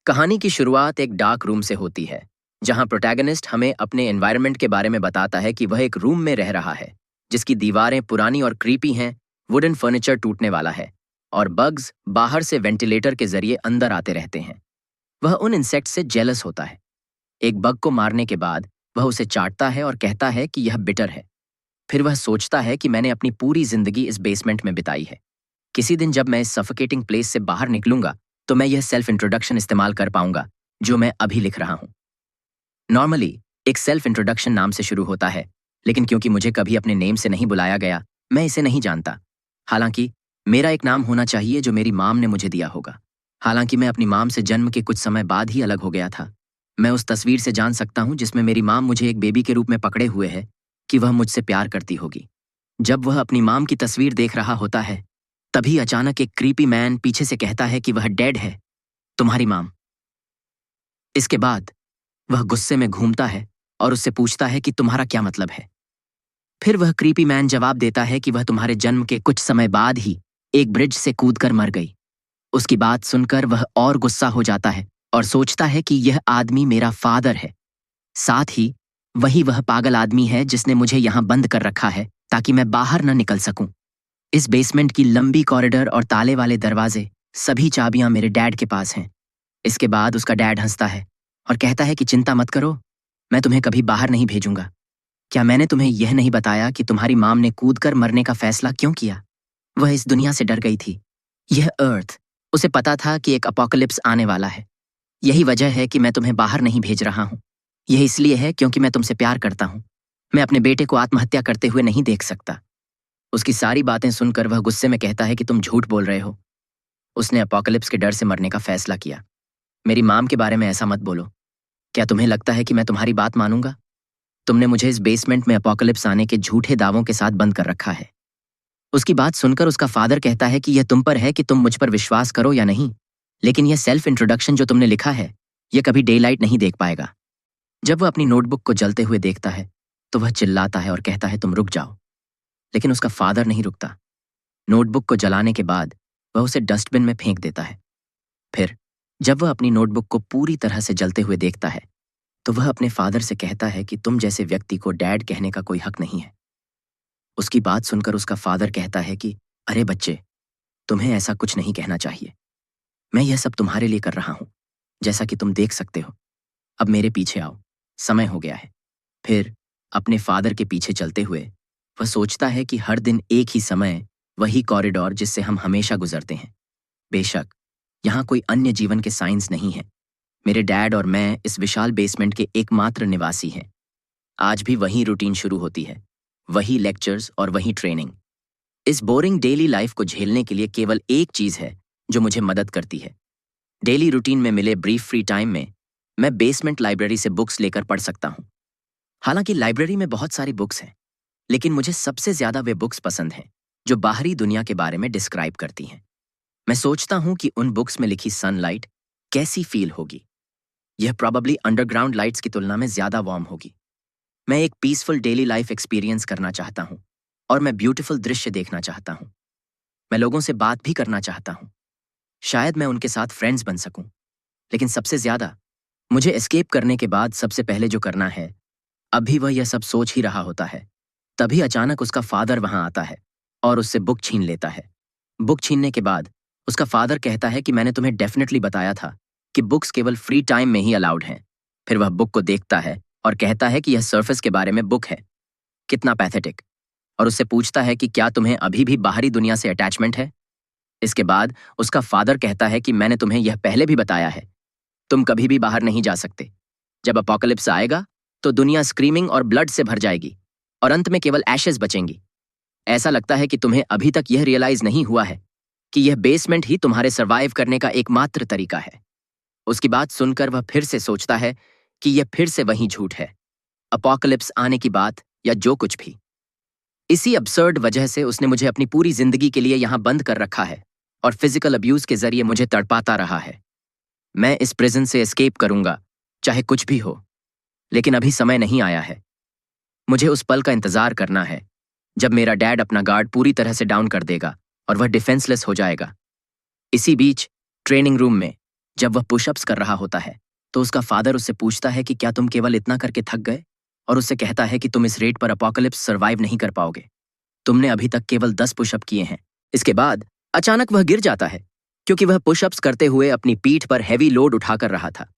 कहानी की शुरुआत एक डार्क रूम से होती है, जहां प्रोटैगनिस्ट हमें अपने एनवायरनमेंट के बारे में बताता है कि वह एक रूम में रह रहा है, जिसकी दीवारें पुरानी और क्रीपी हैं, वुडन फर्नीचर टूटने वाला है, और बग्स बाहर से वेंटिलेटर के जरिए अंदर आते रहते हैं। वह उन इंसेक्ट से जेलस होता है। एक बग को मारने के बाद वह उसे चाटता है और कहता है कि यह बिटर है। फिर वह सोचता है कि मैंने अपनी पूरी जिंदगी इस बेसमेंट में बिताई है। किसी दिन जब मैं इस सफोकेटिंग प्लेस से बाहर निकलूंगा तो मैं यह सेल्फ इंट्रोडक्शन इस्तेमाल कर पाऊंगा जो मैं अभी लिख रहा हूं। नॉर्मली एक सेल्फ इंट्रोडक्शन नाम से शुरू होता है, लेकिन क्योंकि मुझे कभी अपने नेम से नहीं बुलाया गया, मैं इसे नहीं जानता। हालांकि मेरा एक नाम होना चाहिए जो मेरी माम ने मुझे दिया होगा। हालांकि मैं अपनी माम से जन्म के कुछ समय बाद ही अलग हो गया था। मैं उस तस्वीर से जान सकता हूं जिसमें मेरी माम मुझे एक बेबी के रूप में पकड़े हुए है कि वह मुझसे प्यार करती होगी। जब वह अपनी माम की तस्वीर देख रहा होता है, तभी अचानक एक क्रीपी मैन पीछे से कहता है कि वह डेड है, तुम्हारी माम। इसके बाद वह गुस्से में घूमता है और उससे पूछता है कि तुम्हारा क्या मतलब है। फिर वह क्रीपी मैन जवाब देता है कि वह तुम्हारे जन्म के कुछ समय बाद ही एक ब्रिज से कूदकर मर गई। उसकी बात सुनकर वह और गुस्सा हो जाता है और सोचता है कि यह आदमी मेरा फादर है। साथ ही वही वह पागल आदमी है जिसने मुझे यहां बंद कर रखा है ताकि मैं बाहर न निकल सकूं। इस बेसमेंट की लंबी कॉरिडोर और ताले वाले दरवाजे, सभी चाबियां मेरे डैड के पास हैं। इसके बाद उसका डैड हंसता है और कहता है कि चिंता मत करो, मैं तुम्हें कभी बाहर नहीं भेजूंगा। क्या मैंने तुम्हें यह नहीं बताया कि तुम्हारी माम ने कूदकर मरने का फैसला क्यों किया? वह इस दुनिया से डर गई थी। यह अर्थ, उसे पता था कि एक अपोकलिप्स आने वाला है। यही वजह है कि मैं तुम्हें बाहर नहीं भेज रहा हूं। यह इसलिए है क्योंकि मैं तुमसे प्यार करता हूं। मैं अपने बेटे को आत्महत्या करते हुए नहीं देख सकता। उसकी सारी बातें सुनकर वह गुस्से में कहता है कि तुम झूठ बोल रहे हो। उसने अपोकलिप्स के डर से मरने का फैसला किया। मेरी माम के बारे में ऐसा मत बोलो। क्या तुम्हें लगता है कि मैं तुम्हारी बात मानूंगा? तुमने मुझे इस बेसमेंट में अपोकलिप्स आने के झूठे दावों के साथ बंद कर रखा है। उसकी बात सुनकर उसका फादर कहता है कि यह तुम पर है कि तुम मुझ पर विश्वास करो या नहीं, लेकिन यह सेल्फ इंट्रोडक्शन जो तुमने लिखा है, यह कभी डे लाइट नहीं देख पाएगा। जब वह अपनी नोटबुक को जलते हुए देखता है तो वह चिल्लाता है और कहता है तुम रुक जाओ, लेकिन उसका फादर नहीं रुकता। नोटबुक को जलाने के बाद वह उसे डस्टबिन में फेंक देता है। फिर जब वह अपनी नोटबुक को पूरी तरह से जलते हुए देखता है तो वह अपने फादर से कहता है कि तुम जैसे व्यक्ति को डैड कहने का कोई हक नहीं है। उसकी बात सुनकर उसका फादर कहता है कि अरे बच्चे, तुम्हें ऐसा कुछ नहीं कहना चाहिए। मैं यह सब तुम्हारे लिए कर रहा हूं, जैसा कि तुम देख सकते हो। अब मेरे पीछे आओ, समय हो गया है। फिर अपने फादर के पीछे चलते हुए वह सोचता है कि हर दिन एक ही समय, वही कॉरिडोर जिससे हम हमेशा गुजरते हैं। बेशक यहाँ कोई अन्य जीवन के साइंस नहीं है। मेरे डैड और मैं इस विशाल बेसमेंट के एकमात्र निवासी हैं। आज भी वही रूटीन शुरू होती है, वही लेक्चर्स और वही ट्रेनिंग। इस बोरिंग डेली लाइफ को झेलने के लिए केवल एक चीज है जो मुझे मदद करती है। डेली रूटीन में मिले ब्रीफ फ्री टाइम में मैं बेसमेंट लाइब्रेरी से बुक्स लेकर पढ़ सकता हूँ। हालांकि लाइब्रेरी में बहुत सारी बुक्स हैं, लेकिन मुझे सबसे ज्यादा वे बुक्स पसंद हैं जो बाहरी दुनिया के बारे में डिस्क्राइब करती हैं। मैं सोचता हूं कि उन बुक्स में लिखी सनलाइट कैसी फील होगी। यह प्रॉबली अंडरग्राउंड लाइट्स की तुलना में ज्यादा वार्म होगी। मैं एक पीसफुल डेली लाइफ एक्सपीरियंस करना चाहता हूं और मैं ब्यूटीफुल दृश्य देखना चाहता हूं। मैं लोगों से बात भी करना चाहता हूं। शायद मैं उनके साथ फ्रेंड्स बन सकूं, लेकिन सबसे ज्यादा मुझे एस्केप करने के बाद सबसे पहले जो करना है, अभी वह यह सब सोच ही रहा होता है, तभी अचानक उसका फादर वहां आता है और उससे बुक छीन लेता है। बुक छीनने के बाद उसका फादर कहता है कि मैंने तुम्हें डेफिनेटली बताया था कि बुक्स केवल फ्री टाइम में ही अलाउड हैं। फिर वह बुक को देखता है और कहता है कि यह सर्फेस के बारे में बुक है। कितना पैथेटिक। और उससे पूछता है कि क्या तुम्हें अभी भी बाहरी दुनिया से अटैचमेंट है? इसके बाद उसका फादर कहता है कि मैंने तुम्हें यह पहले भी बताया है, तुम कभी भी बाहर नहीं जा सकते। जब अपोकलिप्स आएगा तो दुनिया स्क्रीमिंग और ब्लड से भर जाएगी और अंत में केवल एशेज बचेंगी। ऐसा लगता है कि तुम्हें अभी तक यह रियलाइज नहीं हुआ है कि यह बेसमेंट ही तुम्हारे सर्वाइव करने का एकमात्र तरीका है। उसकी बात सुनकर वह फिर से सोचता है कि यह फिर से वही झूठ है, अपोकलिप्स आने की बात या जो कुछ भी। इसी अब्सर्ड वजह से उसने मुझे अपनी पूरी जिंदगी के लिए यहां बंद कर रखा है और फिजिकल अब्यूज के जरिए मुझे तड़पाता रहा है। मैं इस प्रिजन से एस्केप करूंगा, चाहे कुछ भी हो, लेकिन अभी समय नहीं आया है। मुझे उस पल का इंतजार करना है जब मेरा डैड अपना गार्ड पूरी तरह से डाउन कर देगा और वह डिफेंसलेस हो जाएगा। इसी बीच ट्रेनिंग रूम में जब वह पुशअप्स कर रहा होता है तो उसका फादर उससे पूछता है कि क्या तुम केवल इतना करके थक गए, और उससे कहता है कि तुम इस रेट पर अपोकलिप्स सर्वाइव नहीं कर पाओगे, तुमने अभी तक केवल 10 पुशअप किए हैं। इसके बाद अचानक वह गिर जाता है क्योंकि वह पुशअप्स करते हुए अपनी पीठ पर हैवी लोड उठाकर रहा था।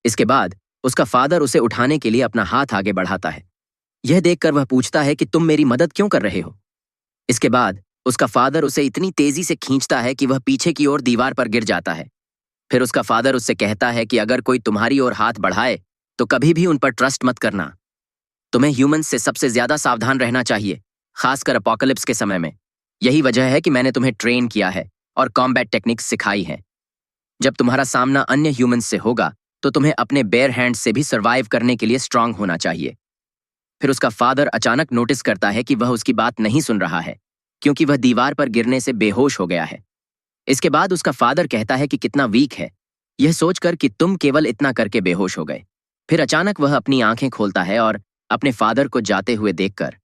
इसके बाद उसका फादर उसे उठाने के लिए अपना हाथ आगे बढ़ाता है। यह देखकर वह पूछता है कि तुम मेरी मदद क्यों कर रहे हो। इसके बाद उसका फादर उसे इतनी तेजी से खींचता है कि वह पीछे की ओर दीवार पर गिर जाता है। फिर उसका फादर उससे कहता है कि अगर कोई तुम्हारी ओर हाथ बढ़ाए तो कभी भी उन पर ट्रस्ट मत करना। तुम्हें ह्यूमंस से सबसे ज्यादा सावधान रहना चाहिए, खासकर अपोकलिप्स के समय में। यही वजह है कि मैंने तुम्हें ट्रेन किया है और कॉम्बैट टेक्निक्स सिखाई हैं। जब तुम्हारा सामना अन्य ह्यूमंस से होगा तो तुम्हें अपने बेयर हैंड्स से भी सर्वाइव करने के लिए स्ट्रांग होना चाहिए। फिर उसका फादर अचानक नोटिस करता है कि वह उसकी बात नहीं सुन रहा है क्योंकि वह दीवार पर गिरने से बेहोश हो गया है। इसके बाद उसका फादर कहता है कि कितना वीक है, यह सोचकर कि तुम केवल इतना करके बेहोश हो गए। फिर अचानक वह अपनी आंखें खोलता है और अपने फादर को जाते हुए देखकर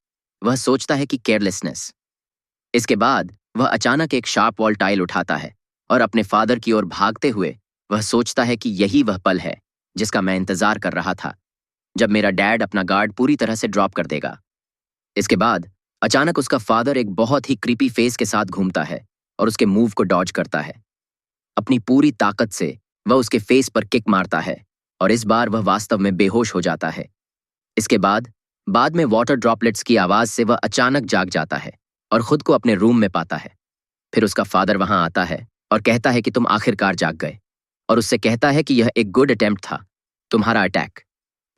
वह सोचता है कि केयरलेसनेस। इसके बाद वह अचानक एक शार्प वॉल टाइल उठाता है और अपने फादर की ओर भागते हुए वह सोचता है कि यही वह पल है जिसका मैं इंतजार कर रहा था, जब मेरा डैड अपना गार्ड पूरी तरह से ड्रॉप कर देगा। इसके बाद अचानक उसका फादर एक बहुत ही क्रीपी फेस के साथ घूमता है और उसके मूव को डॉज करता है। अपनी पूरी ताकत से वह उसके फेस पर किक मारता है और इस बार वह वास्तव में बेहोश हो जाता है। इसके बाद में वाटर ड्रॉपलेट्स की आवाज से वह अचानक जाग जाता है और खुद को अपने रूम में पाता है। फिर उसका फादर वहां आता है और कहता है कि तुम आखिरकार जाग गए, और उससे कहता है कि यह एक गुड अटेम्प्ट था, तुम्हारा अटैक।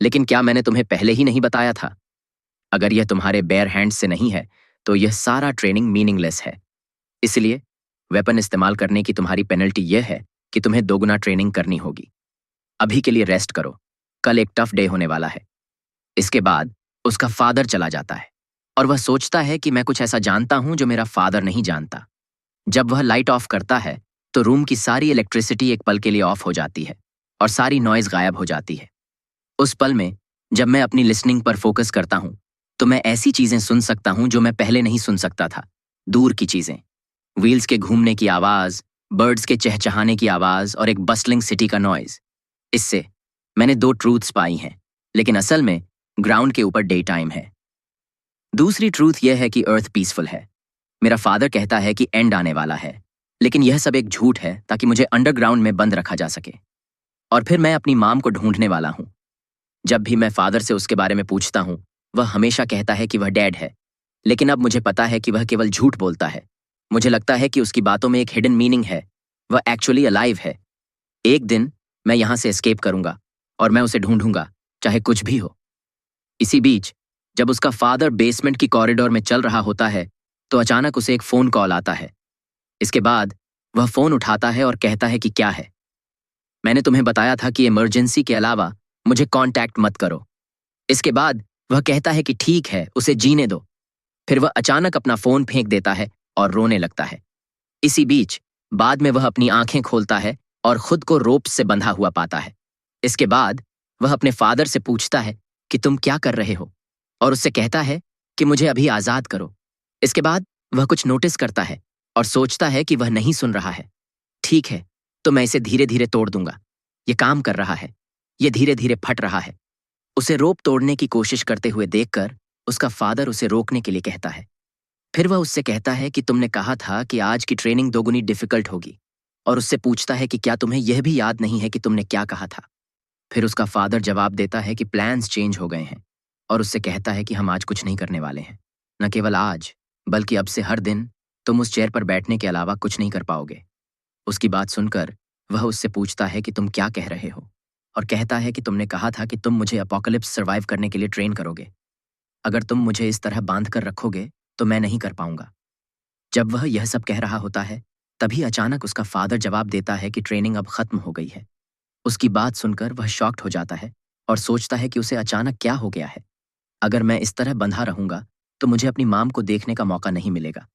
लेकिन क्या मैंने तुम्हें पहले ही नहीं बताया था? अगर यह तुम्हारे बेयर हैंड्स से नहीं है तो यह सारा ट्रेनिंग मीनिंगलेस है। इसलिए वेपन इस्तेमाल करने की तुम्हारी पेनल्टी यह है कि तुम्हें दोगुना ट्रेनिंग करनी होगी। अभी के लिए रेस्ट करो, कल एक टफ डे होने वाला है। इसके बाद उसका फादर चला जाता है और वह सोचता है कि मैं कुछ ऐसा जानता हूं जो मेरा फादर नहीं जानता। जब वह लाइट ऑफ करता है तो रूम की सारी इलेक्ट्रिसिटी एक पल के लिए ऑफ हो जाती है और सारी नॉइज गायब हो जाती है। उस पल में जब मैं अपनी लिसनिंग पर फोकस करता हूं तो मैं ऐसी चीजें सुन सकता हूं जो मैं पहले नहीं सुन सकता था। दूर की चीजें, व्हील्स के घूमने की आवाज, बर्ड्स के चहचहाने की आवाज और एक बस्टलिंग सिटी का नॉइज। इससे मैंने 2 ट्रूथ्स पाई हैं, लेकिन असल में ग्राउंड के ऊपर डे टाइम है। दूसरी ट्रूथ यह है कि अर्थ पीसफुल है। मेरा फादर कहता है कि एंड आने वाला है, लेकिन यह सब एक झूठ है ताकि मुझे अंडरग्राउंड में बंद रखा जा सके। और फिर मैं अपनी माम को ढूंढने वाला हूं। जब भी मैं फादर से उसके बारे में पूछता हूं वह हमेशा कहता है कि वह डेड है, लेकिन अब मुझे पता है कि वह केवल झूठ बोलता है। मुझे लगता है कि उसकी बातों में एक हिडन मीनिंग है, वह एक्चुअली अलाइव है। एक दिन मैं यहां से एस्केप करूंगा और मैं उसे ढूंढूंगा, चाहे कुछ भी हो। इसी बीच जब उसका फादर बेसमेंट की कॉरिडोर में चल रहा होता है तो अचानक उसे एक फोन कॉल आता है। इसके बाद वह फोन उठाता है और कहता है कि क्या है। मैंने तुम्हें बताया था कि इमरजेंसी के अलावा मुझे कांटेक्ट मत करो। इसके बाद वह कहता है कि ठीक है, उसे जीने दो। फिर वह अचानक अपना फोन फेंक देता है और रोने लगता है। इसी बीच बाद में वह अपनी आंखें खोलता है और खुद को रोप से बंधा हुआ पाता है। इसके बाद वह अपने फादर से पूछता है कि तुम क्या कर रहे हो, और उससे कहता है कि मुझे अभी आजाद करो। इसके बाद वह कुछ नोटिस करता है और सोचता है कि वह नहीं सुन रहा है। ठीक है, तो मैं इसे धीरे धीरे तोड़ दूंगा। यह काम कर रहा है, यह धीरे धीरे फट रहा है। उसे रोप तोड़ने की कोशिश करते हुए देखकर उसका फादर उसे रोकने के लिए कहता है। फिर वह उससे कहता है कि तुमने कहा था कि आज की ट्रेनिंग दोगुनी डिफिकल्ट होगी, और उससे पूछता है कि क्या तुम्हें यह भी याद नहीं है कि तुमने क्या कहा था। फिर उसका फादर जवाब देता है कि प्लान्स चेंज हो गए हैं, और उससे कहता है कि हम आज कुछ नहीं करने वाले हैं। न केवल आज, बल्कि अब से हर दिन तुम उस चेयर पर बैठने के अलावा कुछ नहीं कर पाओगे। उसकी बात सुनकर वह उससे पूछता है कि तुम क्या कह रहे हो, और कहता है कि तुमने कहा था कि तुम मुझे अपोकलिप्स सर्वाइव करने के लिए ट्रेन करोगे। अगर तुम मुझे इस तरह बांध कर रखोगे तो मैं नहीं कर पाऊंगा। जब वह यह सब कह रहा होता है तभी अचानक उसका फादर जवाब देता है कि ट्रेनिंग अब खत्म हो गई है। उसकी बात सुनकर वह शॉक्ड हो जाता है और सोचता है कि उसे अचानक क्या हो गया है। अगर मैं इस तरह बंधा रहूंगा तो मुझे अपनी माम को देखने का मौका नहीं मिलेगा।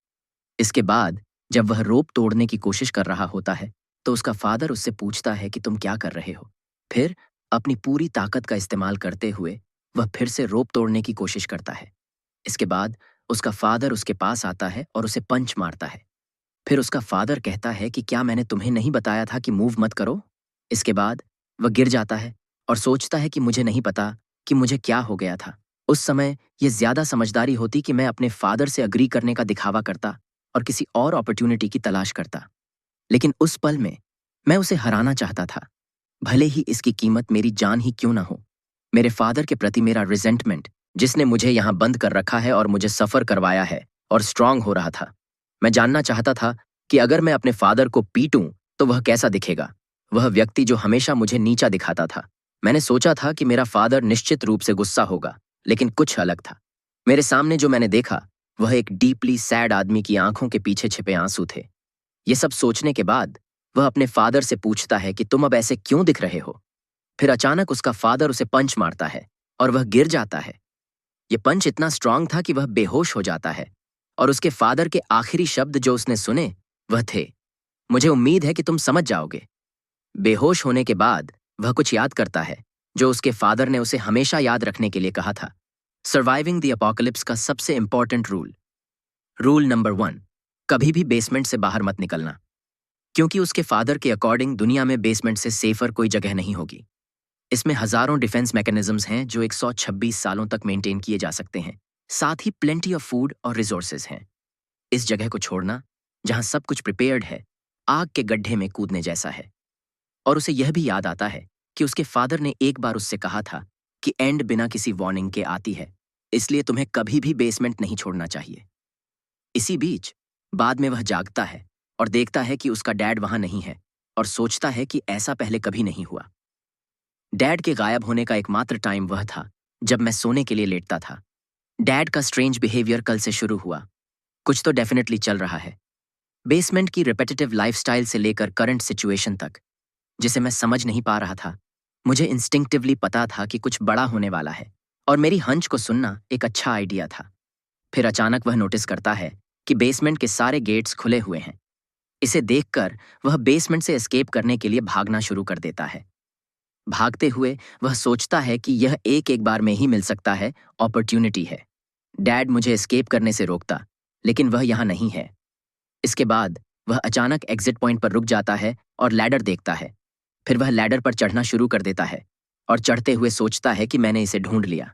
इसके बाद जब वह रोप तोड़ने की कोशिश कर रहा होता है तो उसका फादर उससे पूछता है कि तुम क्या कर रहे हो। फिर अपनी पूरी ताकत का इस्तेमाल करते हुए वह फिर से रोप तोड़ने की कोशिश करता है। इसके बाद उसका फादर उसके पास आता है और उसे पंच मारता है। फिर उसका फादर कहता है कि क्या मैंने तुम्हें नहीं बताया था कि मूव मत करो? इसके बाद वह गिर जाता है और सोचता है कि मुझे नहीं पता कि मुझे क्या हो गया था। उस समय ये ज्यादा समझदारी होती कि मैं अपने फादर से अग्री करने का दिखावा करता और किसी और अपॉर्चुनिटी की तलाश करता। लेकिन उस पल में मैं उसे हराना चाहता था, भले ही इसकी कीमत मेरी जान ही क्यों ना हो। मेरे फादर के प्रति मेरा रिजेंटमेंट, जिसने मुझे यहाँ बंद कर रखा है और मुझे सफर करवाया है और स्ट्रांग हो रहा था। मैं जानना चाहता था कि अगर मैं अपने फादर को पीटूं तो वह कैसा दिखेगा, वह व्यक्ति जो हमेशा मुझे नीचा दिखाता था। मैंने सोचा था कि मेरा फादर निश्चित रूप से गुस्सा होगा, लेकिन कुछ अलग था। मेरे सामने जो मैंने देखा वह एक डीपली सैड आदमी की आंखों के पीछे छिपे आंसू थे। ये सब सोचने के बाद वह अपने फादर से पूछता है कि तुम अब ऐसे क्यों दिख रहे हो। फिर अचानक उसका फादर उसे पंच मारता है और वह गिर जाता है। ये पंच इतना स्ट्रांग था कि वह बेहोश हो जाता है और उसके फादर के आखिरी शब्द जो उसने सुने वह थे, मुझे उम्मीद है कि तुम समझ जाओगे। बेहोश होने के बाद वह कुछ याद करता है जो उसके फादर ने उसे हमेशा याद रखने के लिए कहा था। सर्वाइविंग द अपोकलिप्स का सबसे इंपॉर्टेंट रूल, रूल नंबर 1, कभी भी बेसमेंट से बाहर मत निकलना, क्योंकि उसके फादर के अकॉर्डिंग दुनिया में बेसमेंट से सेफर कोई जगह नहीं होगी। इसमें हजारों डिफेंस मैकेनिज्म्स हैं जो 126 सालों तक मेंटेन किए जा सकते हैं। साथ ही प्लेंटी ऑफ फूड और रिसोर्सेज हैं। इस जगह को छोड़ना, जहां सब कुछ प्रिपेयर्ड है, आग के गड्ढे में कूदने जैसा है। और उसे यह भी याद आता है कि उसके फादर ने एक बार उससे कहा था कि एंड बिना किसी वार्निंग के आती है, इसलिए तुम्हें कभी भी बेसमेंट नहीं छोड़ना चाहिए। इसी बीच बाद में वह जागता है और देखता है कि उसका डैड वहां नहीं है और सोचता है कि ऐसा पहले कभी नहीं हुआ। डैड के गायब होने का एकमात्र टाइम वह था जब मैं सोने के लिए लेटता था। डैड का स्ट्रेंज बिहेवियर कल से शुरू हुआ। कुछ तो डेफिनेटली चल रहा है। बेसमेंट की रिपेटिटिव लाइफस्टाइल से लेकर करंट सिचुएशन तक, जिसे मैं समझ नहीं पा रहा था। मुझे इंस्टिंक्टिवली पता था कि कुछ बड़ा होने वाला है और मेरी हंच को सुनना एक अच्छा आइडिया था। फिर अचानक वह नोटिस करता है कि बेसमेंट के सारे गेट्स खुले हुए हैं। इसे देखकर वह बेसमेंट से एस्केप करने के लिए भागना शुरू कर देता है। भागते हुए वह सोचता है कि यह एक एक बार में ही मिल सकता है, अपॉर्चुनिटी है। डैड मुझे एस्केप करने से रोकता, लेकिन वह यहाँ नहीं है। इसके बाद वह अचानक एग्जिट पॉइंट पर रुक जाता है और लैडर देखता है। फिर वह लैडर पर चढ़ना शुरू कर देता है और चढ़ते हुए सोचता है कि मैंने इसे ढूंढ लिया,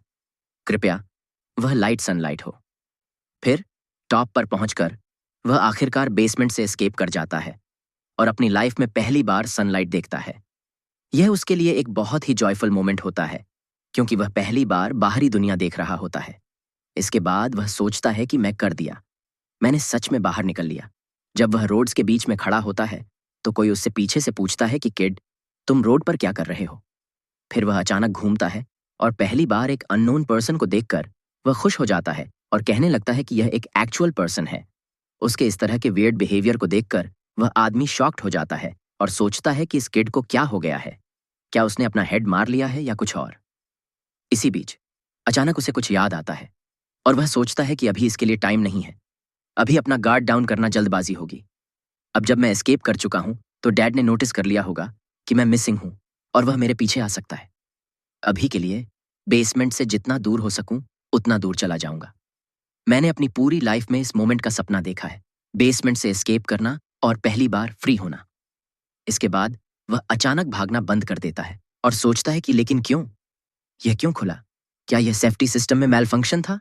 कृपया वह लाइट सनलाइट हो। फिर टॉप पर पहुंचकर वह आखिरकार बेसमेंट से एस्केप कर जाता है और अपनी लाइफ में पहली बार सनलाइट देखता है। यह उसके लिए एक बहुत ही जॉयफुल मोमेंट होता है, क्योंकि वह पहली बार बाहरी दुनिया देख रहा होता है। इसके बाद वह सोचता है कि मैं कर दिया, मैंने सच में बाहर निकल लिया। जब वह रोड्स के बीच में खड़ा होता है तो कोई उससे पीछे से पूछता है कि किड, तुम रोड पर क्या कर रहे हो। फिर वह अचानक घूमता है और पहली बार एक अननोन पर्सन को देखकर वह खुश हो जाता है और कहने लगता है कि यह एक एक्चुअल पर्सन है। उसके इस तरह के वियर्ड बिहेवियर को देखकर वह आदमी शॉक्ड हो जाता है और सोचता है कि इस किड को क्या हो गया है, क्या उसने अपना हेड मार लिया है या कुछ और। इसी बीच अचानक उसे कुछ याद आता है और वह सोचता है कि अभी इसके लिए टाइम नहीं है, अभी अपना गार्ड डाउन करना जल्दबाजी होगी। अब जब मैं एस्केप कर चुका हूं तो डैड ने नोटिस कर लिया होगा कि मैं मिसिंग हूं और वह मेरे पीछे आ सकता है। अभी के लिए बेसमेंट से जितना दूर हो सकूं उतना दूर चला जाऊंगा। मैंने अपनी पूरी लाइफ में इस मोमेंट का सपना देखा है, बेसमेंट से एस्केप करना और पहली बार फ्री होना। इसके बाद वह अचानक भागना बंद कर देता है और सोचता है कि लेकिन क्यों, यह क्यों खुला? क्या यह सेफ्टी सिस्टम में मेल फंक्शन था?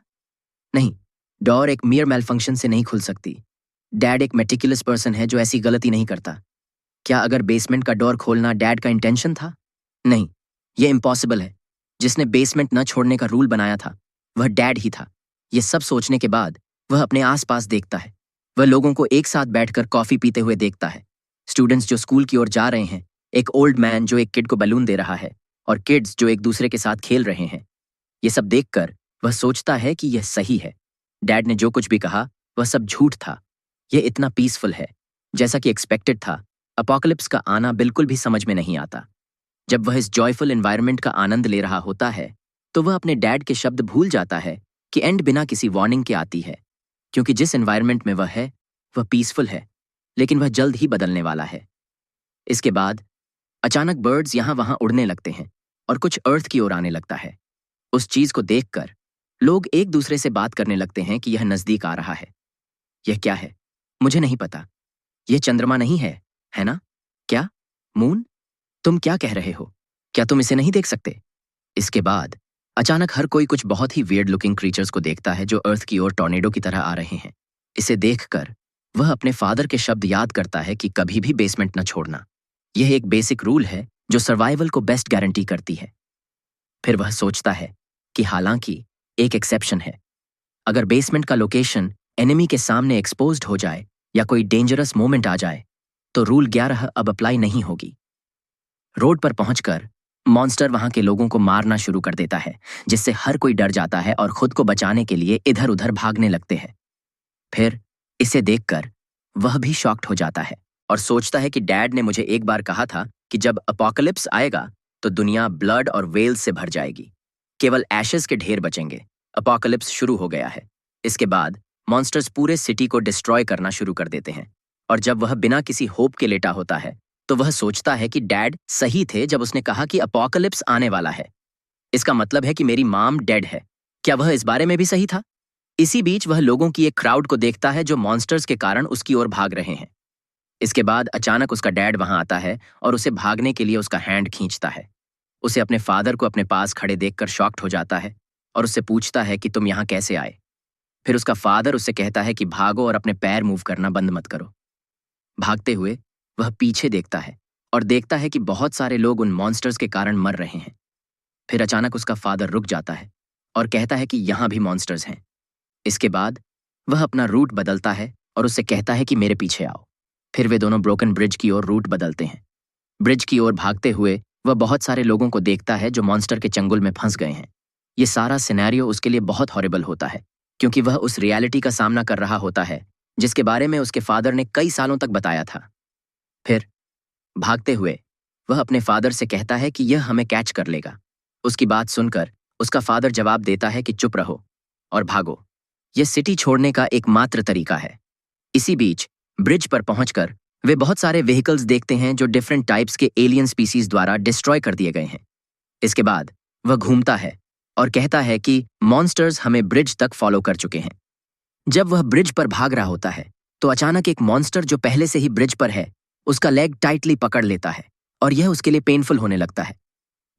नहीं, डोर एक मियर मेल फंक्शन से नहीं खुल सकती। डैड एक मेटिकुलस पर्सन है जो ऐसी गलती नहीं करता। क्या अगर बेसमेंट का डोर खोलना डैड का इंटेंशन था? नहीं, यह इम्पॉसिबल है। जिसने बेसमेंट न छोड़ने का रूल बनाया था वह डैड ही था। यह सब सोचने के बाद वह अपने आसपास देखता है। वह लोगों को एक साथ बैठकर कॉफी पीते हुए देखता है, स्टूडेंट्स जो स्कूल की ओर जा रहे हैं, एक ओल्ड मैन जो एक किड को बैलून दे रहा है और किड्स जो एक दूसरे के साथ खेल रहे हैं। ये सब देखकर वह सोचता है कि यह सही है। डैड ने जो कुछ भी कहा वह सब झूठ था। यह इतना पीसफुल है जैसा कि एक्सपेक्टेड था। अपोकलिप्स का आना बिल्कुल भी समझ में नहीं आता। जब वह इस जॉयफुल एनवायरनमेंट का आनंद ले रहा होता है तो वह अपने डैड के शब्द भूल जाता है कि एंड बिना किसी वार्निंग के आती है, क्योंकि जिस एनवायरनमेंट में वह है वह पीसफुल है, लेकिन वह जल्द ही बदलने वाला है। इसके बाद अचानक बर्ड्स यहां वहां उड़ने लगते हैं और कुछ अर्थ की ओर आने लगता है। उस चीज को देखकर लोग एक दूसरे से बात करने लगते हैं कि यह नजदीक आ रहा है। यह क्या है? मुझे नहीं पता। यह चंद्रमा नहीं है, है ना? क्या मून? तुम क्या कह रहे हो? क्या तुम इसे नहीं देख सकते? इसके बाद अचानक हर कोई कुछ बहुत ही वियर्ड लुकिंग क्रीचर्स को देखता है जो अर्थ की ओर टॉर्नेडो की तरह आ रहे हैं। इसे देखकर वह अपने फादर के शब्द याद करता है कि कभी भी बेसमेंट न छोड़ना। यह एक बेसिक रूल है जो सर्वाइवल को बेस्ट गारंटी करती है। फिर वह सोचता है कि हालांकि एक एक्सेप्शन है। अगर बेसमेंट का लोकेशन एनिमी के सामने एक्सपोज्ड हो जाए या कोई डेंजरस मोमेंट आ जाए तो रूल 11 अब अप्लाई नहीं होगी। रोड पर पहुंचकर मॉन्स्टर वहां के लोगों को मारना शुरू कर देता है, जिससे हर कोई डर जाता है और खुद को बचाने के लिए इधर उधर भागने लगते हैं। फिर इसे देखकर वह भी शॉक्ड हो जाता है और सोचता है कि डैड ने मुझे एक बार कहा था कि जब अपोकलिप्स आएगा तो दुनिया ब्लड और वेल्स से भर जाएगी, केवल एशेस के ढेर बचेंगे। अपोकलिप्स शुरू हो गया है। इसके बाद मॉन्स्टर्स पूरे सिटी को डिस्ट्रॉय करना शुरू कर देते हैं और जब वह बिना किसी होप के लेटा होता है तो वह सोचता है कि डैड सही थे जब उसने कहा कि अपोकलिप्स आने वाला है। इसका मतलब है कि मेरी मॉम डेड है। क्या वह इस बारे में भी सही था? इसी बीच वह लोगों की एक क्राउड को देखता है जो मॉन्स्टर्स के कारण उसकी ओर भाग रहे हैं। इसके बाद अचानक उसका डैड वहां आता है और उसे भागने के लिए उसका हैंड खींचता है। उसे अपने फादर को अपने पास खड़े देखकर शॉक्ड हो जाता है और उससे पूछता है कि तुम यहाँ कैसे आए। फिर उसका फादर उससे कहता है कि भागो और अपने पैर मूव करना बंद मत करो। भागते हुए वह पीछे देखता है और देखता है कि बहुत सारे लोग उन मॉन्स्टर्स के कारण मर रहे हैं। फिर अचानक उसका फादर रुक जाता है और कहता है कि यहाँ भी मॉन्स्टर्स हैं। इसके बाद वह अपना रूट बदलता है और उससे कहता है कि मेरे पीछे आओ। फिर वे दोनों ब्रोकन ब्रिज की ओर रूट बदलते हैं। ब्रिज की ओर भागते हुए वह बहुत सारे लोगों को देखता है जो मॉन्स्टर के चंगुल में फंस गए हैं। ये सारा सिनेरियो उसके लिए बहुत हॉरिबल होता है क्योंकि वह उस रियलिटी का सामना कर रहा होता है जिसके बारे में उसके फादर ने कई सालों तक बताया था। फिर भागते हुए वह अपने फादर से कहता है कि यह हमें कैच कर लेगा। उसकी बात सुनकर उसका फादर जवाब देता है कि चुप रहो और भागो। यह सिटी छोड़ने का एकमात्र तरीका है। इसी बीच ब्रिज पर पहुंचकर वे बहुत सारे व्हीकल्स देखते हैं जो डिफरेंट टाइप्स के एलियन स्पीसीज द्वारा डिस्ट्रॉय कर दिए गए हैं। इसके बाद वह घूमता है और कहता है कि मॉन्स्टर्स हमें ब्रिज तक फॉलो कर चुके हैं। जब वह ब्रिज पर भाग रहा होता है तो अचानक एक मॉन्स्टर जो पहले से ही ब्रिज पर है उसका लेग टाइटली पकड़ लेता है और यह उसके लिए पेनफुल होने लगता है।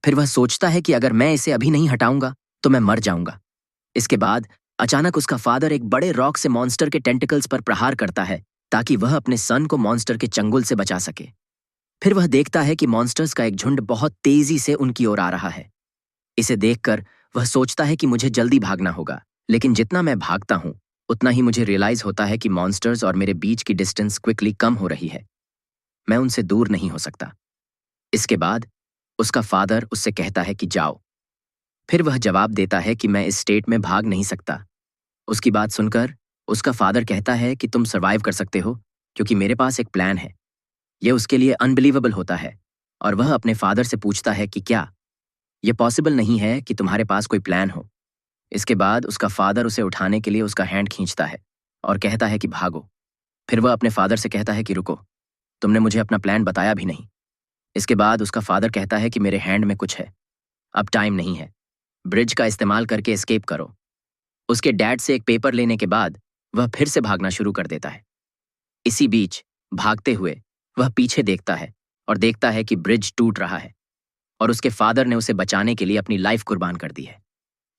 फिर वह सोचता है कि अगर मैं इसे अभी नहीं हटाऊंगा तो मैं मर जाऊंगा। इसके बाद अचानक उसका फादर एक बड़े रॉक से मॉन्स्टर के टेंटिकल्स पर प्रहार करता है ताकि वह अपने सन को मॉन्स्टर के चंगुल से बचा सके। फिर वह देखता है कि मॉन्स्टर्स का एक झुंड बहुत तेजी से उनकी ओर आ रहा है। इसे देखकर वह सोचता है कि मुझे जल्दी भागना होगा, लेकिन जितना मैं भागता हूं उतना ही मुझे रियलाइज होता है कि मॉन्स्टर्स और मेरे बीच की डिस्टेंस क्विकली कम हो रही है। मैं उनसे दूर नहीं हो सकता। इसके बाद उसका फादर उससे कहता है कि जाओ। फिर वह जवाब देता है कि मैं इस स्टेट में भाग नहीं सकता। उसकी बात सुनकर उसका फादर कहता है कि तुम सर्वाइव कर सकते हो क्योंकि मेरे पास एक प्लान है। यह उसके लिए अनबिलीवेबल होता है और वह अपने फादर से पूछता है कि क्या यह पॉसिबल नहीं है कि तुम्हारे पास कोई प्लान हो। इसके बाद उसका फादर उसे उठाने के लिए उसका हैंड खींचता है और कहता है कि भागो। फिर वह अपने फादर से कहता है कि रुको, तुमने मुझे अपना प्लान बताया भी नहीं। इसके बाद उसका फादर कहता है कि मेरे हैंड में कुछ है, अब टाइम नहीं है, ब्रिज का इस्तेमाल करके एस्केप करो। उसके डैड से एक पेपर लेने के बाद वह फिर से भागना शुरू कर देता है। इसी बीच भागते हुए वह पीछे देखता है और देखता है कि ब्रिज टूट रहा है और उसके फादर ने उसे बचाने के लिए अपनी लाइफ कुर्बान कर दी है।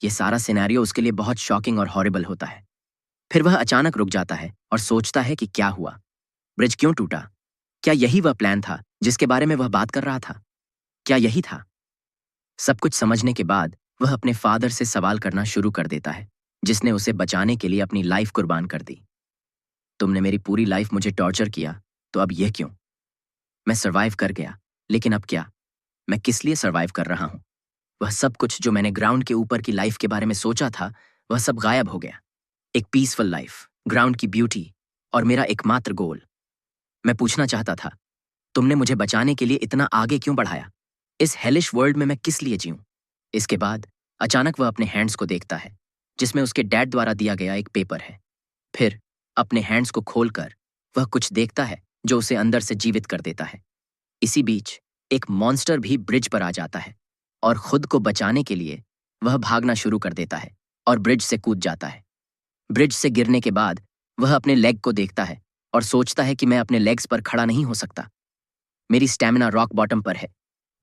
यह सारा सिनेरियो उसके लिए बहुत शॉकिंग और हॉरिबल होता है। फिर वह अचानक रुक जाता है और सोचता है कि क्या हुआ, ब्रिज क्यों टूटा? क्या यही वह प्लान था जिसके बारे में वह बात कर रहा था? क्या यही था? सब कुछ समझने के बाद वह अपने फादर से सवाल करना शुरू कर देता है जिसने उसे बचाने के लिए अपनी लाइफ कुर्बान कर दी। तुमने मेरी पूरी लाइफ मुझे टॉर्चर किया, तो अब यह क्यों? मैं सर्वाइव कर गया, लेकिन अब क्या? मैं किस लिए सर्वाइव कर रहा हूं? वह सब कुछ जो मैंने ग्राउंड के ऊपर की लाइफ के बारे में सोचा था वह सब गायब हो गया। एक पीसफुल लाइफ, ग्राउंड की ब्यूटी और मेरा एकमात्र गोल। मैं पूछना चाहता था, तुमने मुझे बचाने के लिए इतना आगे क्यों बढ़ाया? इस हेलिश वर्ल्ड में मैं किस लिए जीऊं? इसके बाद अचानक वह अपने हैंड्स को देखता है जिसमें उसके डैड द्वारा दिया गया एक पेपर है। फिर अपने हैंड्स को खोलकर वह कुछ देखता है जो उसे अंदर से जीवित कर देता है। इसी बीच एक मॉन्स्टर भी ब्रिज पर आ जाता है और खुद को बचाने के लिए वह भागना शुरू कर देता है और ब्रिज से कूद जाता है। ब्रिज से गिरने के बाद वह अपने लेग को देखता है और सोचता है कि मैं अपने लेग्स पर खड़ा नहीं हो सकता। मेरी स्टैमिना रॉक बॉटम पर है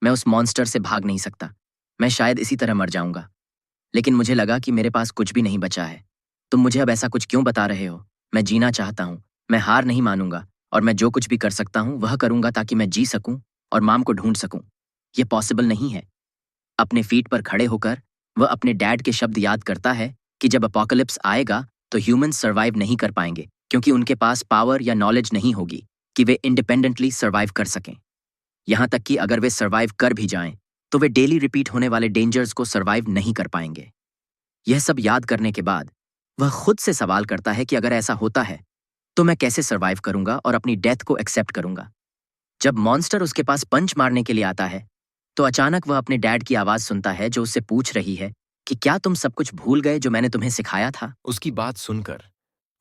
मैं उस मॉन्स्टर से भाग नहीं सकता। मैं शायद इसी तरह मर जाऊंगा। लेकिन मुझे लगा कि मेरे पास कुछ भी नहीं बचा है। तुम मुझे अब ऐसा कुछ क्यों बता रहे हो? मैं जीना चाहता हूँ। मैं हार नहीं मानूंगा और मैं जो कुछ भी कर सकता हूँ वह करूंगा ताकि मैं जी सकूं और माम को ढूंढ सकूं। यह पॉसिबल नहीं है। अपने फीट पर खड़े होकर वह अपने डैड के शब्द याद करता है कि जब अपोकलिप्स आएगा तो ह्यूमंस सर्वाइव नहीं कर पाएंगे क्योंकि उनके पास पावर या नॉलेज नहीं होगी कि वे इंडिपेंडेंटली सर्वाइव कर सकें। यहाँ तक कि अगर वे सर्वाइव कर भी जाएं तो वे डेली रिपीट होने वाले डेंजर्स को सर्वाइव नहीं कर पाएंगे। यह सब याद करने के बाद वह खुद से सवाल करता है कि अगर ऐसा होता है तो मैं कैसे सर्वाइव करूंगा और अपनी डेथ को एक्सेप्ट करूंगा। जब मॉन्स्टर उसके पास पंच मारने के लिए आता है तो अचानक वह अपने डैड की आवाज सुनता है जो उससे पूछ रही है कि क्या तुम सब कुछ भूल गए जो मैंने तुम्हें सिखाया था। उसकी बात सुनकर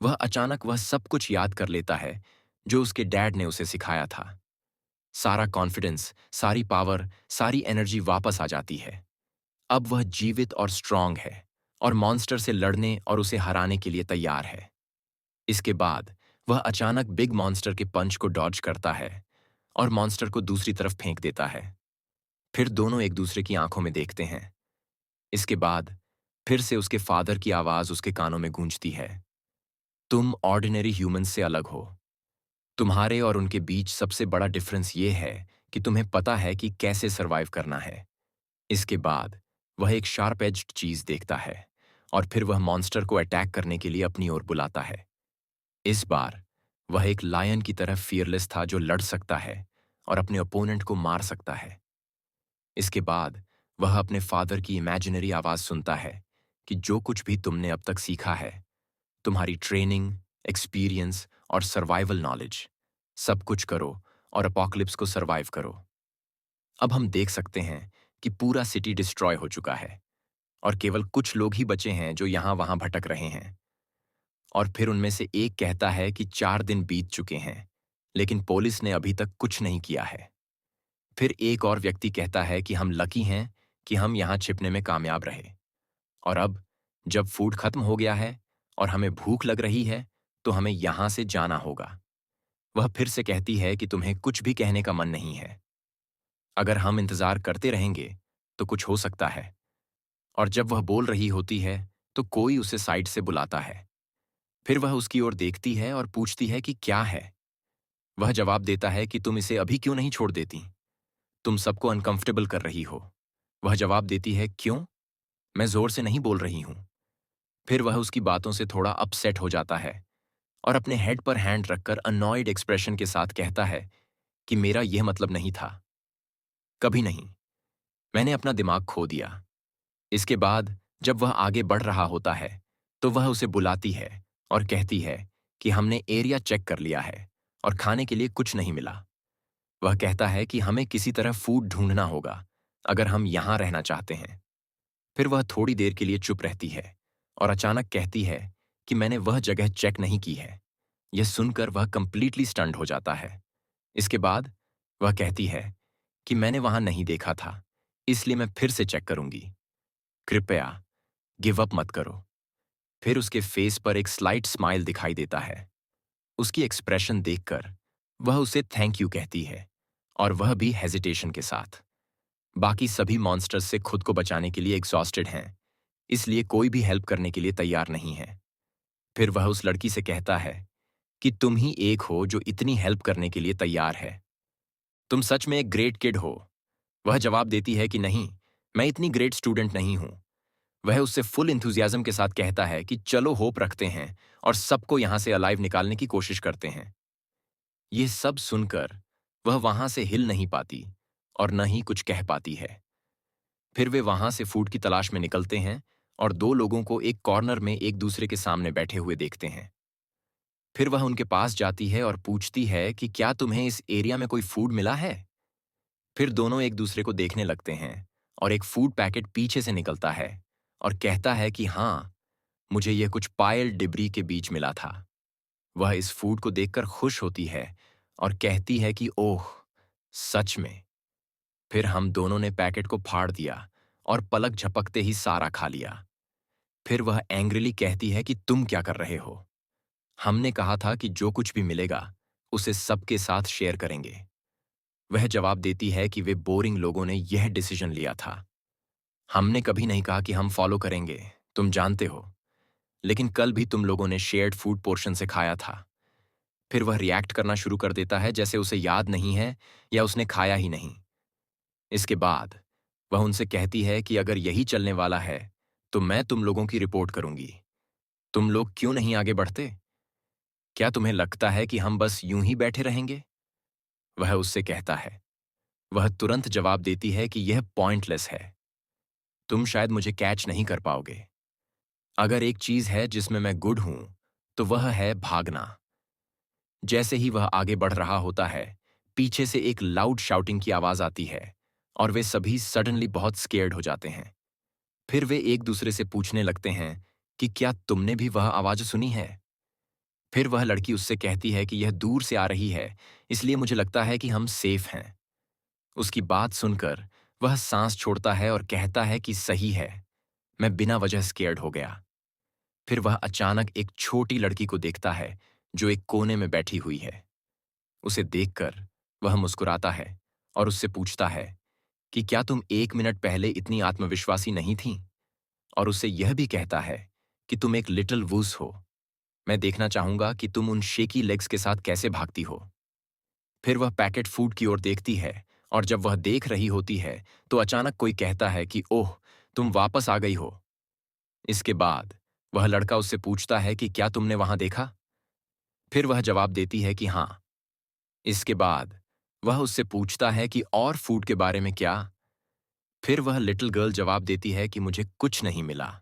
वह अचानक वह सब कुछ याद कर लेता है जो उसके डैड ने उसे सिखाया था। सारा कॉन्फिडेंस, सारी पावर, सारी एनर्जी वापस आ जाती है। अब वह जीवित और स्ट्रांग है और मॉन्स्टर से लड़ने और उसे हराने के लिए तैयार है। इसके बाद वह अचानक बिग मॉन्स्टर के पंच को डॉज करता है और मॉन्स्टर को दूसरी तरफ फेंक देता है। फिर दोनों एक दूसरे की आंखों में देखते हैं। इसके बाद फिर से उसके फादर की आवाज उसके कानों में गूंजती है। तुम ऑर्डिनरी ह्यूमन से अलग हो। तुम्हारे और उनके बीच सबसे बड़ा डिफरेंस ये है कि तुम्हें पता है कि कैसे सरवाइव करना है। इसके बाद वह एक शार्प एज्ड चीज देखता है और फिर वह मॉन्स्टर को अटैक करने के लिए अपनी ओर बुलाता है। इस बार वह एक लायन की तरह फियरलेस था जो लड़ सकता है और अपने ओपोनेंट को मार सकता है। इसके बाद वह अपने फादर की इमेजिनरी आवाज सुनता है कि जो कुछ भी तुमने अब तक सीखा है, तुम्हारी ट्रेनिंग, एक्सपीरियंस और सर्वाइवल नॉलेज, सब कुछ करो और अपोकलिप्स को सर्वाइव करो। अब हम देख सकते हैं कि पूरा सिटी डिस्ट्रॉय हो चुका है और केवल कुछ लोग ही बचे हैं जो यहाँ वहाँ भटक रहे हैं। और फिर उनमें से एक कहता है कि 4 दिन बीत चुके हैं, लेकिन पुलिस ने अभी तक कुछ नहीं किया है। फिर एक और व्यक्ति कहता है कि हम लकी हैं कि हम यहाँ छिपने में कामयाब रहे। और अब जब फूड खत्म हो गया है और हमें भूख लग रही है, तो हमें यहाँ से जाना होगा। वह फिर से कहती है कि तुम्हें कुछ भी कहने का मन नहीं है। अगर हम इंतजार करते रहेंगे तो कुछ हो सकता है। और जब वह बोल रही होती है तो कोई उसे साइड से बुलाता है। फिर वह उसकी ओर देखती है और पूछती है कि क्या है। वह जवाब देता है कि तुम इसे अभी क्यों नहीं छोड़ देती? तुम सबको अनकंफर्टेबल कर रही हो। वह जवाब देती है, क्यों? मैं जोर से नहीं बोल रही हूं। फिर वह उसकी बातों से थोड़ा अपसेट हो जाता है और अपने हेड पर हैंड रखकर अनॉयड एक्सप्रेशन के साथ कहता है कि मेरा यह मतलब नहीं था। कभी नहीं। मैंने अपना दिमाग खो दिया। इसके बाद जब वह आगे बढ़ रहा होता है तो वह उसे बुलाती है और कहती है कि हमने एरिया चेक कर लिया है और खाने के लिए कुछ नहीं मिला। वह कहता है कि हमें किसी तरह फूड ढूंढना होगा अगर हम यहां रहना चाहते हैं। फिर वह थोड़ी देर के लिए चुप रहती है और अचानक कहती है कि मैंने वह जगह चेक नहीं की है। यह सुनकर वह कंप्लीटली स्टन्ड हो जाता है। इसके बाद वह कहती है कि मैंने वहां नहीं देखा था, इसलिए मैं फिर से चेक करूंगी। कृपया गिव अप मत करो। फिर उसके फेस पर एक स्लाइट स्माइल दिखाई देता है। उसकी एक्सप्रेशन देखकर वह उसे थैंक यू कहती है और वह भी हेजिटेशन के साथ। बाकी सभी मॉन्स्टर्स से खुद को बचाने के लिए एग्जॉस्टेड हैं, इसलिए कोई भी हेल्प करने के लिए तैयार नहीं है। फिर वह उस लड़की से कहता है कि तुम ही एक हो जो इतनी हेल्प करने के लिए तैयार है। तुम सच में एक ग्रेट किड हो। वह जवाब देती है कि नहीं, मैं इतनी ग्रेट स्टूडेंट नहीं हूं। वह उससे फुल इंथुजियाज्म के साथ कहता है कि चलो होप रखते हैं और सबको यहां से अलाइव निकालने की कोशिश करते हैं। ये सब सुनकर वह वहां से हिल नहीं पाती और न ही कुछ कह पाती है। फिर वे वहां से फूड की तलाश में निकलते हैं और दो लोगों को एक कॉर्नर में एक दूसरे के सामने बैठे हुए देखते हैं। फिर वह उनके पास जाती है और पूछती है कि क्या तुम्हें इस एरिया में कोई फूड मिला है? फिर दोनों एक दूसरे को देखने लगते हैं और एक फूड पैकेट पीछे से निकलता है और कहता है कि हाँ, मुझे यह कुछ पायल डिब्री के बीच मिला था। वह इस फूड को देखकर खुश होती है और कहती है कि ओह, सच में। फिर हम दोनों ने पैकेट को फाड़ दिया और पलक झपकते ही सारा खा लिया। फिर वह एंग्रिली कहती है कि तुम क्या कर रहे हो? हमने कहा था कि जो कुछ भी मिलेगा उसे सबके साथ शेयर करेंगे। वह जवाब देती है कि वे बोरिंग लोगों ने यह डिसीजन लिया था। हमने कभी नहीं कहा कि हम फॉलो करेंगे, तुम जानते हो। लेकिन कल भी तुम लोगों ने शेयर्ड फूड पोर्शन से खाया था। फिर वह रिएक्ट करना शुरू कर देता है जैसे उसे याद नहीं है या उसने खाया ही नहीं। इसके बाद वह उनसे कहती है कि अगर यही चलने वाला है तो मैं तुम लोगों की रिपोर्ट करूंगी। तुम लोग क्यों नहीं आगे बढ़ते? क्या तुम्हें लगता है कि हम बस यूं ही बैठे रहेंगे? वह उससे कहता है। वह तुरंत जवाब देती है कि यह पॉइंटलेस है। तुम शायद मुझे कैच नहीं कर पाओगे। अगर एक चीज है जिसमें मैं गुड हूं तो वह है भागना। जैसे ही वह आगे बढ़ रहा होता है, पीछे से एक लाउड शाउटिंग की आवाज आती है और वे सभी सडनली बहुत स्केयर्ड हो जाते हैं। फिर वे एक दूसरे से पूछने लगते हैं कि क्या तुमने भी वह आवाज सुनी है? फिर वह लड़की उससे कहती है कि यह दूर से आ रही है, इसलिए मुझे लगता है कि हम सेफ हैं। उसकी बात सुनकर वह सांस छोड़ता है और कहता है कि सही है, मैं बिना वजह स्केयर्ड हो गया। फिर वह अचानक एक छोटी लड़की को देखता है जो एक कोने में बैठी हुई है। उसे देखकर वह मुस्कुराता है और उससे पूछता है कि क्या तुम 1 मिनट पहले इतनी आत्मविश्वासी नहीं थी? और उससे यह भी कहता है कि तुम एक लिटिल वूस हो। मैं देखना चाहूंगा कि तुम उन शेकी लेग्स के साथ कैसे भागती हो। फिर वह पैकेट फूड की ओर देखती है और जब वह देख रही होती है तो अचानक कोई कहता है कि ओह, तुम वापस आ गई हो। इसके बाद वह लड़का उससे पूछता है कि क्या तुमने वहां देखा? फिर वह जवाब देती है कि हाँ। इसके बाद वह उससे पूछता है कि और फूड के बारे में क्या? फिर वह लिटिल गर्ल जवाब देती है कि मुझे कुछ नहीं मिला।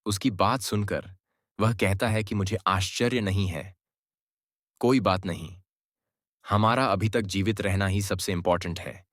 उसकी बात सुनकर वह कहता है कि मुझे आश्चर्य नहीं है। कोई बात नहीं, हमारा अभी तक जीवित रहना ही सबसे इंपॉर्टेंट है।